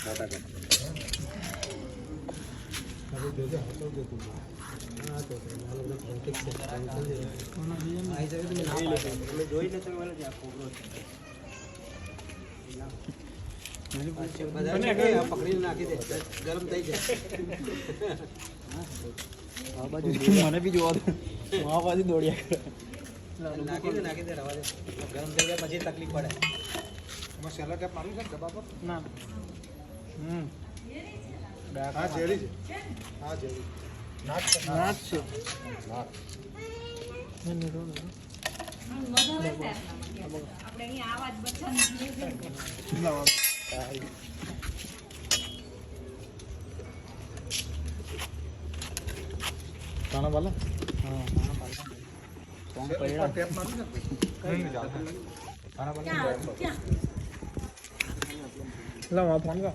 મોટા કર હવે જોજે હાલો દે તું હા તો હાલો દે ઠીક છે આઈ જાય તમે ના પાડો તમે જોઈ લે તમે વાલે આ કોબરો છે બધા પકડીને નાખી દે ગરમ થઈ જાય આ બાજુ મને બી જોવા દે આ બાજુ દોડ્યા કરે નાખી દે રવા દે ગરમ થઈ જાય પછી તકલીફ પડે એમાં સેલા ટેપ મારું છે ડબ્બા પર ના હા જેડી છે હા જેડી નાટ છે નાટ મને રો આપણે અહીં આવાજ બચ્ચા લાવો खाना वाला हाँ खाना वाला कौन पड़ेगा टेप मारो ना कहीं नहीं जाता खाना वाला क्या ला वहाँ फोन का